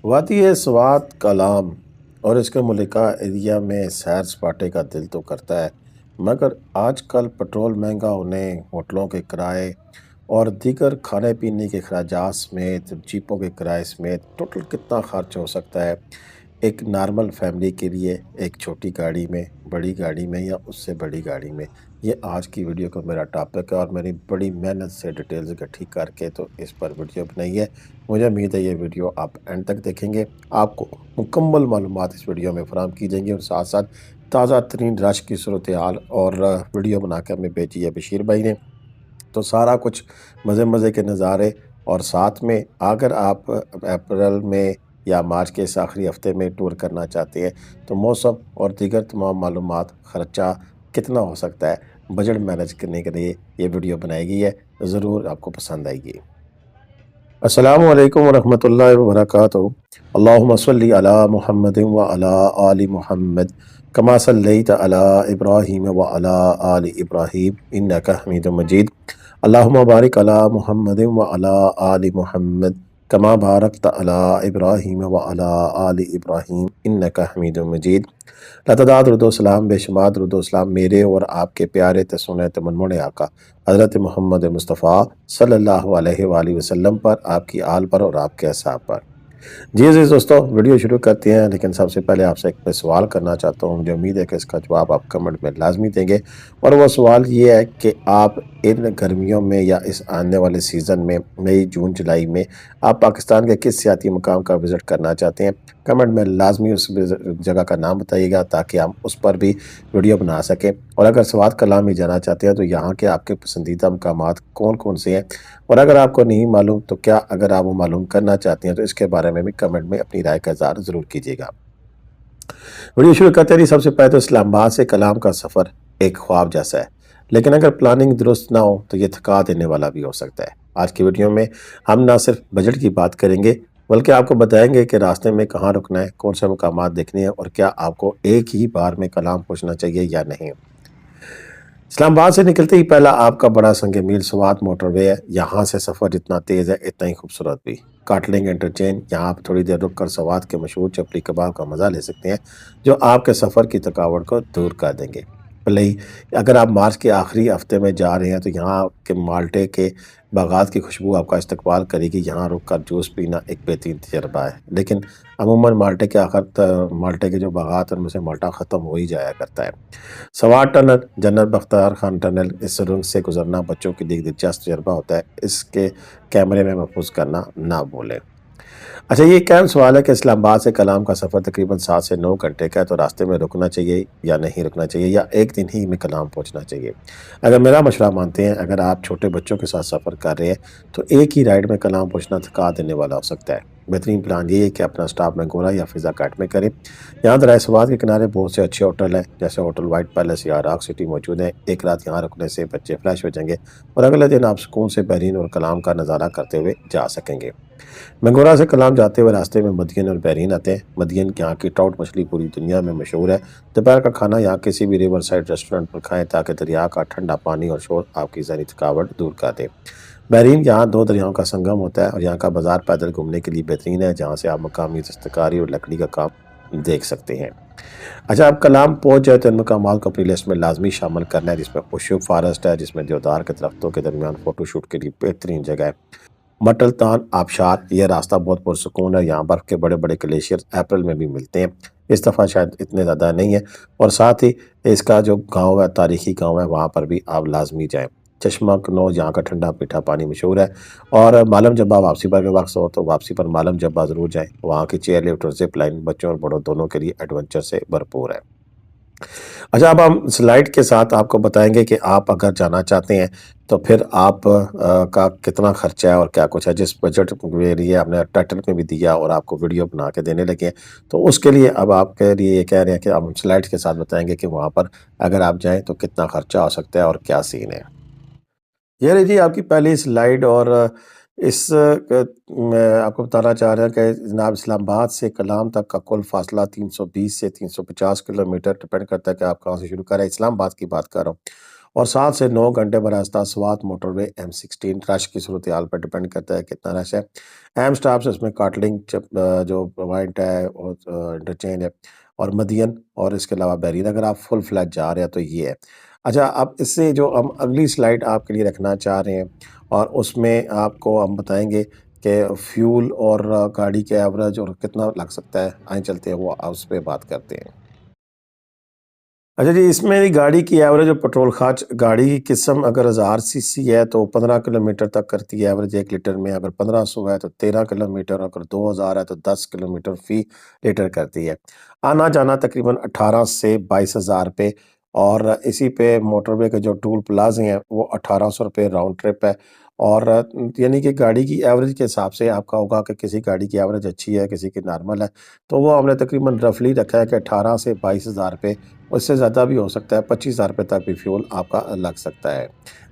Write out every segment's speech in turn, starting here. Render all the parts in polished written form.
वादी स्वात कलाम और इसके मलिका एरिया में सैर सपाटे का दिल तो करता है, मगर आजकल पेट्रोल महंगा होने, होटलों के किराए और दीगर खाने पीने के अखराजात समेत, जीपों के किराए समेत टोटल कितना खर्च हो सकता है एक नॉर्मल फैमिली के लिए, एक छोटी गाड़ी में, बड़ी गाड़ी में या उससे बड़ी गाड़ी में। ये आज की वीडियो का मेरा टॉपिक है और मैंने बड़ी मेहनत से डिटेल्स इकट्ठी करके तो इस पर वीडियो बनाई है। मुझे उम्मीद है ये वीडियो आप एंड तक देखेंगे, आपको मुकम्मल मालूमात इस वीडियो में फराहम की जाएंगी और साथ साथ ताज़ा तरीन रश की सूरत हाल और वीडियो बना के हमें भेजी है बशीर भाई ने। तो सारा कुछ मज़े मज़े के नज़ारे और साथ में अगर आप अप्रैल में या मार्च के इस आखिरी हफ्ते में टूर करना चाहते हैं तो मौसम और दीगर तमाम मालूमात, ख़र्चा कितना हो सकता है, बजट मैनेज करने के लिए ये वीडियो बनाई गई है। ज़रूर आपको पसंद आएगी। अस्सलामु अलैकुम वरहमतुल्लाहि वबरकातुहू। अल्लाहुम्मा सल्लि अला मुहम्मदिन व अला आलि मुहम्मद कमा सल्लैता अला इब्राहीम व अला आलि इब्राहीम इन्नका हमीदुम मजीद। अल्लाहुम्मा बारिक अला मुहम्मदिन व अला आलि मुहम्मद कमा बारकता अला इब्राहीम व अला आलि इब्राहीम इन्नका हमीदुम मजीद। लतदाद रुदोसलाम बेशुमार रुदोसलाम मेरे और आपके प्यारे तसुने तमन्मुने आका हज़रत मोहम्मद मुस्तफ़ा सल्लल्लाहु अलैहि वसल्लम पर, आपकी आल पर और आपके असहाब पर। जी जी दोस्तों, वीडियो शुरू करते हैं, लेकिन सबसे पहले आपसे एक मैं सवाल करना चाहता हूँ। मुझे उम्मीद है कि इसका जवाब आप कमेंट में लाजमी देंगे और वो सवाल ये है कि आप इन गर्मियों में या इस आने वाले सीज़न में मई जून जुलाई में आप पाकिस्तान के किस सियाती मुकाम का विज़िट करना चाहते हैं। कमेंट में लाजमी उस जगह का नाम बताइएगा ताकि हम उस पर भी वीडियो बना सकें। और अगर स्वात कलाम ही जाना चाहते हैं तो यहाँ के आपके पसंदीदा मकामात कौन कौन से हैं, और अगर आपको नहीं मालूम तो क्या अगर आप वो मालूम करना चाहते हैं तो इसके बारे में भी कमेंट में अपनी राय का इज़हार ज़रूर कीजिएगा। वीडियो शुरू करते ही सबसे पहले तो इस्लामाबाद से कलाम का सफ़र एक ख्वाब जैसा है, लेकिन अगर प्लानिंग दुरुस्त ना हो तो ये थका देने वाला भी हो सकता है। आज की वीडियो में हम ना सिर्फ बजट की बात करेंगे बल्कि आपको बताएंगे कि रास्ते में कहाँ रुकना है, कौन से मकामात देखने हैं और क्या आपको एक ही बार में कलाम पहुँचना चाहिए या नहीं। इस्लामाबाद से निकलते ही पहला आपका बड़ा संग मील स्वात मोटरवे है। यहाँ से सफ़र जितना तेज़ है इतना ही खूबसूरत भी। काटलिंग इंटरचेंज, यहाँ आप थोड़ी देर रुक कर स्वात के मशहूर चपली कबाब का मज़ा ले सकते हैं जो आपके सफ़र की थकावट को दूर कर देंगे। भले ही अगर आप मार्च के आखिरी हफ्ते में जा रहे हैं तो यहाँ के माल्टे के बागात की खुशबू आपका इस्तकबाल करेगी। यहाँ रुक कर जूस पीना एक बेहतरीन तजर्बा है, लेकिन अमूमन माल्टे के जो बागात हैं उनमें से माल्टा ख़त्म हो ही जाया करता है। सवार tunnel, general Bakhtiyar Khan tunnel, इस सुरंग से गुजरना बच्चों के लिए दिलचस्प तजर्बा होता है। इसके कैमरे में महफूज करना ना भूलें। अच्छा, ये एक अहम सवाल है कि इस्लामाबाद से कलाम का सफ़र तकरीबन 7 से 9 घंटे का है, तो रास्ते में रुकना चाहिए या नहीं रुकना चाहिए, या एक दिन ही में कलाम पहुंचना चाहिए। अगर मेरा मशवरा मानते हैं, अगर आप छोटे बच्चों के साथ सफ़र कर रहे हैं तो एक ही राइड में कलाम पहुंचना थका देने वाला हो सकता है। बेहतरीन प्लान ये है कि अपना स्टॉप मैंगोरा या फिज़ा काट में करें। यहाँ दरिया सवाद के किनारे बहुत से अच्छे होटल हैं, जैसे होटल वाइट पैलेस या रॉक सिटी मौजूद है। एक रात यहाँ रुकने से बच्चे फ्रेश हो जाएंगे और अगले दिन आप सुकून से बहरीन और कलाम का नज़ारा करते हुए जा सकेंगे। मंगोरा से कलाम जाते हुए रास्ते में मदियन और बहरीन आते हैं। मदियन की यहाँ की ट्राउट मछली पूरी दुनिया में मशहूर है। दोपहर का खाना यहाँ किसी भी रिवर साइड रेस्टोरेंट पर खाएं ताकि दरिया का ठंडा पानी और शोर आपकी ज़हनी थकावट दूर कर दे। बहरीन यहाँ दो दरियाओं का संगम होता है और यहाँ का बाजार पैदल घूमने के लिए बेहतरीन है, जहाँ से आप मकामी दस्तकारी और लकड़ी का काम देख सकते हैं। अच्छा, आप कलाम पहुँच जाए तो इन मकामात को अपनी लिस्ट में लाजमी शामिल करना है, जिसमें खुशबू फॉरेस्ट है, जिसमें देवदार के दरख्तों के दरमियान फ़ोटोशूट के लिए बेहतरीन जगह है। मटलतान आबशार, यह रास्ता बहुत पुरसकून है। यहाँ बर्फ़ के बड़े बड़े ग्लेशियर अप्रैल में भी मिलते हैं, इस दफ़ा शायद इतने ज़्यादा नहीं है। और साथ ही इसका जो गांव है, तारीखी गांव है, वहाँ पर भी आप लाजमी जाएं। चश्मा कनौज, यहाँ का ठंडा मीठा पानी मशहूर है। और मालम जब्बा वापसी पर के वक्त हो तो वापसी पर मालम जब्बा ज़रूर जाएं। वहाँ की चेयर लिफ्ट और जिप लाइन बच्चों और बड़ों दोनों के लिए एडवेंचर से भरपूर है। अच्छा, अब हम स्लाइड के साथ आपको बताएंगे कि आप अगर जाना चाहते हैं तो फिर आप का कितना खर्चा है और क्या कुछ है। जिस बजट के लिए आपने टाइटल में भी दिया और आपको वीडियो बना के देने लगे हैं, तो उसके लिए अब आपके लिए ये कह रहे हैं कि अब हम स्लाइड्स के साथ बताएंगे कि वहाँ पर अगर आप जाएं तो कितना खर्चा हो सकता है और क्या सीन है। ये रही जी आपकी पहली स्लाइड। और इस मैं आपको बताना चाह रहा हूँ कि जनाब इस्लामाबाद से कलाम तक का कुल फासला 320 से 350 किलोमीटर डिपेंड करता है कि आप कहाँ से शुरू कर रहे हैं। इस्लामाबाद की बात कर रहा हूँ और 7 से 9 घंटे बरास्ता स्वात मोटरवे M16 रश की सूरत-ए-हाल पर डिपेंड करता है कितना रश है। अहम स्टॉप्स इसमें काटलिंग जो पॉइंट है और इंटरचेंज है और मदियन और इसके अलावा बैरियर अगर आप फुल फ्लैग जा रहे हैं तो ये है। अच्छा, अब इससे जो हम अगली स्लाइड आपके लिए रखना चाह रहे हैं और उसमें आपको हम बताएँगे कि फ्यूल और गाड़ी के एवरेज और कितना लग सकता है। आइए चलते हैं वो उस पे बात करते हैं। अच्छा जी, इसमें मेरी गाड़ी की एवरेज और पेट्रोल खर्च गाड़ी की किस्म अगर 1000 सीसी है तो 15 किलोमीटर तक करती है एवरेज 1 लीटर में, अगर 1500 है तो 13 किलोमीटर, अगर 2000 है तो 10 किलोमीटर फ़ी लीटर करती है। आना-जाना तकरीबन 18 से 22,000 रुपए और इसी पे मोटरवे के जो टोल प्लाज़े हैं वो 1800 रुपए राउंड ट्रिप है और यानी कि गाड़ी की एवरेज के हिसाब से आपका होगा कि किसी गाड़ी की एवरेज अच्छी है, किसी की नॉर्मल है, तो वो हमने तकरीबन रफ़ली रखा है कि 18 से 22,000 रुपए, उससे ज़्यादा भी हो सकता है, 25,000 रुपए तक भी फ्यूल आपका लग सकता है।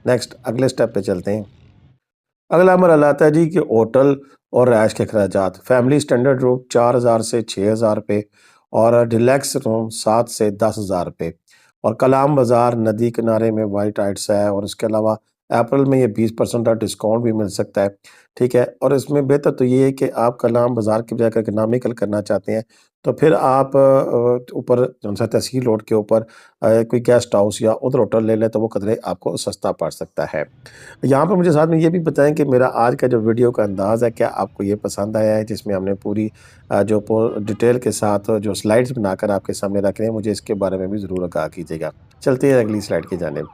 नेक्स्ट अगले स्टेप पे चलते हैं। अगला मरहला आता है जी कि होटल और रिहाइश के अखराजात। फैमिली स्टैंडर्ड रूम 4,000 से 6,000 रुपए और डिलक्स रूम 7 से 10,000 रुपए और कलाम बाज़ार नदी किनारे में वाइट हाइट्स है और इसके अलावा अप्रैल में ये 20% का डिस्काउंट भी मिल सकता है, ठीक है? और इसमें बेहतर तो ये है कि आप कलाम बाज़ार की बजाय अगर इकनॉमिकल करना चाहते हैं, तो फिर आप ऊपर जौन-सा तहसील रोड के ऊपर कोई गेस्ट हाउस या उधर होटल ले लें, तो वो कदरे आपको सस्ता पड़ सकता है। यहाँ पे मुझे साथ में ये भी बताएँ कि मेरा आज का जो वीडियो का अंदाज़ है, क्या आपको ये पसंद आया है? जिसमें हमने पूरी जो पो डिटेल के साथ जो स्लाइड्स बनाकर आपके सामने रख रहे हैं, मुझे इसके बारे में भी ज़रूर आगाह कीजिएगा। चलते हैं अगली स्लाइड की जानिब।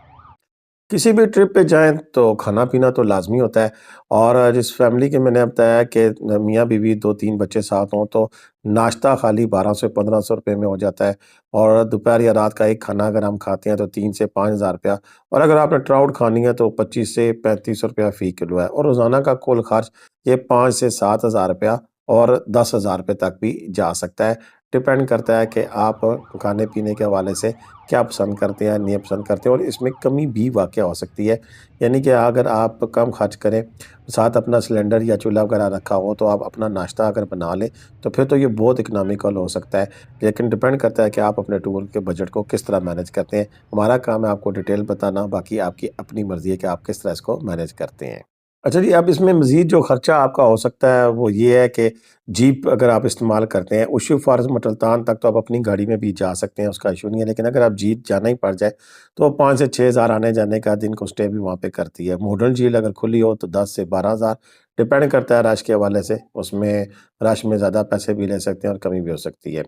किसी भी ट्रिप पे जाएँ तो खाना-पीना तो लाज़मी होता है और जिस फैमिली के मैंने बताया कि मियाँ-बीवी 2-3 बच्चे साथ हों तो नाश्ता खाली 1200 से 1500 रुपए में हो जाता है और दोपहर या रात का एक खाना अगर हम खाते हैं तो 3 से 5,000 रुपया और अगर आपने ट्राउट खानी है तो 25 से 35 रुपया फ़ी किलो है और रोज़ाना का कुल खर्च ये 5 से 7,000 रुपया और 10,000 रुपए तक भी जा सकता है। डिपेंड करता है कि आप खाने-पीने के हवाले से क्या पसंद करते हैं, नहीं पसंद करते हैं और इसमें कमी भी वाक़या हो सकती है। यानी कि अगर आप कम खर्च करें, साथ अपना सिलेंडर या चूल्हा वगैरह रखा हो, तो आप अपना नाश्ता अगर बना लें, तो फिर तो ये बहुत इकोनॉमिकल हो सकता है। लेकिन डिपेंड करता है कि आप अपने टूर के बजट को किस तरह मैनेज करते हैं। हमारा काम है आपको डिटेल बताना, बाकी आपकी अपनी मर्ज़ी है कि आप किस तरह इसको मैनेज करते हैं। अच्छा जी, अब इसमें मज़ीद जो खर्चा आपका हो सकता है वो ये है कि जीप अगर आप इस्तेमाल करते हैं, उशूफ़ फ़ारज़ मुल्तान तक तो आप अपनी गाड़ी में भी जा सकते हैं, उसका इश्यू नहीं है। लेकिन अगर आप जीप जाना ही पड़ जाए, तो 5 से 6,000 आने-जाने का दिन को स्टे भी वहाँ पे करती है। मॉडर्न झील अगर खुली हो तो 10 से 12,000 डिपेंड करता है रश के हवाले से, उसमें रश में ज़्यादा पैसे भी ले सकते हैं और कमी भी हो सकती है।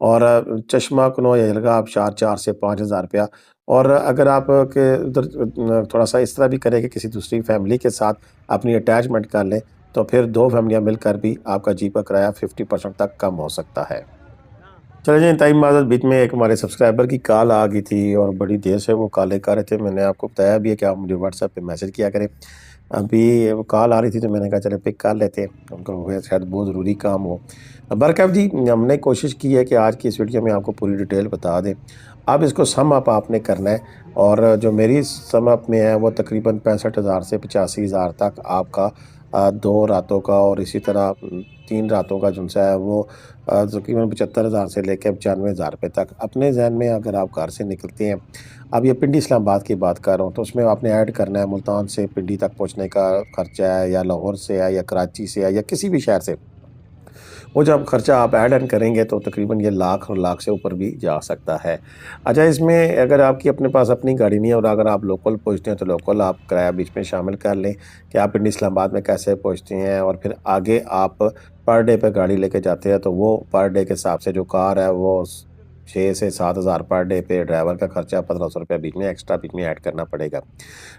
और चश्मा, कनॉय, हलगा आबशार 4 से 5,000 रुपया और अगर आप के उधर थोड़ा-सा इस तरह भी करें कि किसी दूसरी फैमिली के साथ अपनी अटैचमेंट कर लें, तो फिर 2 फैमिलियाँ मिलकर भी आपका जीप का किराया 50% तक कम हो सकता है। चलिए जी, टाइम माज़र बीच में एक हमारे सब्सक्राइबर की कॉल आ गई थी और बड़ी देर से वो कॉलें कर रहे थे। मैंने आपको बताया भी है कि आप मुझे व्हाट्सएप पे मैसेज किया करें। अभी वो कॉल आ रही थी तो मैंने कहा चलो पिक कर लेते हैं, उनको हो गया शायद बहुत ज़रूरी काम हो। बहरकैफ़ जी, हमने कोशिश की है कि आज की इस वीडियो में आपको पूरी डिटेल बता दें। अब इसको सम अप आपने करना है और जो मेरी सम अप में है वो तकरीबन 65,000 से 85,000 तक आपका 2 रातों का और इसी तरह 3 रातों का जो-सा है वो तकरीबन 75,000 से लेके 95,000 रुपए तक। अपने ज़हन में अगर आप घर से निकलते हैं, अब ये पिंडी इस्लामाबाद की बात कर रहा हूँ, तो उसमें आपने ऐड करना है मुल्तान से पिंडी तक पहुँचने का खर्चा है या लाहौर से है या कराची से है या किसी भी शहर से। वो जब खर्चा आप ऐड ऑन करेंगे तो तकरीबन ये लाख और लाख से ऊपर भी जा सकता है। अच्छा, इसमें अगर आपकी अपने पास अपनी गाड़ी नहीं है और अगर आप लोकल पहुँचते हैं तो लोकल आप किराया बीच में शामिल कर लें कि आप पिंडी इस्लामाबाद में कैसे पहुँचते हैं और फिर आगे आप पर डे पे गाड़ी लेके जाते हैं तो वो पर डे के हिसाब से जो कार है वो 6 से 7,000 पर डे पे ड्राइवर का खर्चा 1,500 रुपया बीच में एक्स्ट्रा बीच में ऐड करना पड़ेगा।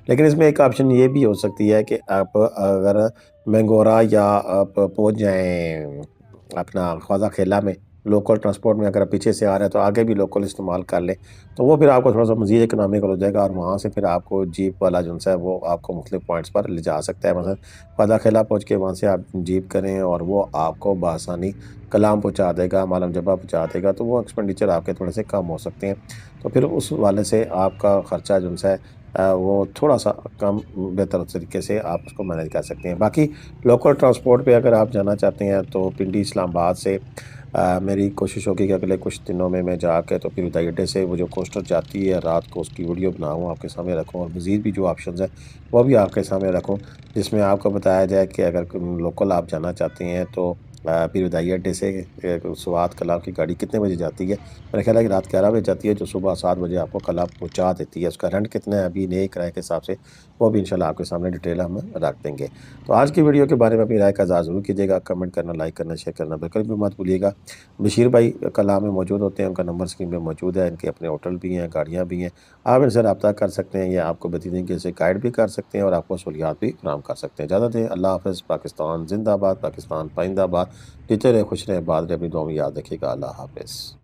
लेकिन इसमें एक ऑप्शन ये भी हो सकती है कि आप अगर मैंगोरा या आप पहुँच जाएँ अपना ख्वाजा खेला में, लोकल ट्रांसपोर्ट में अगर आप पीछे से आ रहे हैं तो आगे भी लोकल इस्तेमाल कर लें, तो वो फिर आपको थोड़ा-सा मज़ीद इकोनॉमिकल हो जाएगा और वहाँ से फिर आपको जीप वाला जो-सा है वो आपको मुख्तलिफ पॉइंट्स पर ले जा सकता है। मतलब ख्वाजा खेला पहुँच के वहाँ से आप जीप करें और वो आपको बआसानी कलाम पहुँचा देगा, मालम जब्बा पहुँचा देगा, तो वो एक्सपेंडिचर आपके थोड़े से कम हो सकते हैं। तो फिर उस हवाले से आपका खर्चा जो-सा है वो थोड़ा-सा कम बेहतर तरीके से आप उसको मैनेज कर सकते हैं। बाकी लोकल ट्रांसपोर्ट पे अगर आप जाना चाहते हैं तो पिंडी इस्लामाबाद से मेरी कोशिश होगी कि अगले कुछ दिनों में मैं जाके तो पीर हृदय अड्डे से वो जो कोस्टर जाती है रात को उसकी वीडियो बनाऊँ, आपके सामने रखूँ और मज़ीद भी जो ऑप्शंस हैं वो भी आपके सामने रखूँ, जिसमें आपको बताया जाए कि अगर लोकल आप जाना चाहती हैं तो पीर हृदय अड्डे से स्वात कलाम की गाड़ी कितने बजे जाती है? मेरा ख्याल है कि रात 11 बजे जाती है, जो सुबह 7 बजे आपको कलाम पहुँचा देती है। उसका रेंट कितना है अभी नए किराए के हिसाब से, वो भी इंशाल्लाह आपके सामने डिटेल हम रख देंगे। तो आज की वीडियो के बारे में अपनी राय का इज़हार ज़रूर कीजिएगा, कमेंट करना, लाइक करना, शेयर करना बिल्कुल भी मत भूलिएगा। बशीर भाई कलाम में मौजूद होते हैं, उनका नंबर स्क्रीन पे मौजूद है, इनके अपने होटल भी हैं, गाड़ियाँ भी हैं। आप इनसे राब्ता कर सकते हैं, ये आपको बेहतरीन तरीके से गाइड भी कर सकते हैं और आपको सहूलियात भी फराहम कर सकते हैं। इजाज़त दें, अल्लाह हाफ़िज़, पाकिस्तान ज़िंदाबाद, पाकिस्तान पाइंदाबाद। जीते रहे, खुश रहें, आबाद रहें, अपनी दुआ में याद रखिएगा। अल्लाह हाफ़िज़।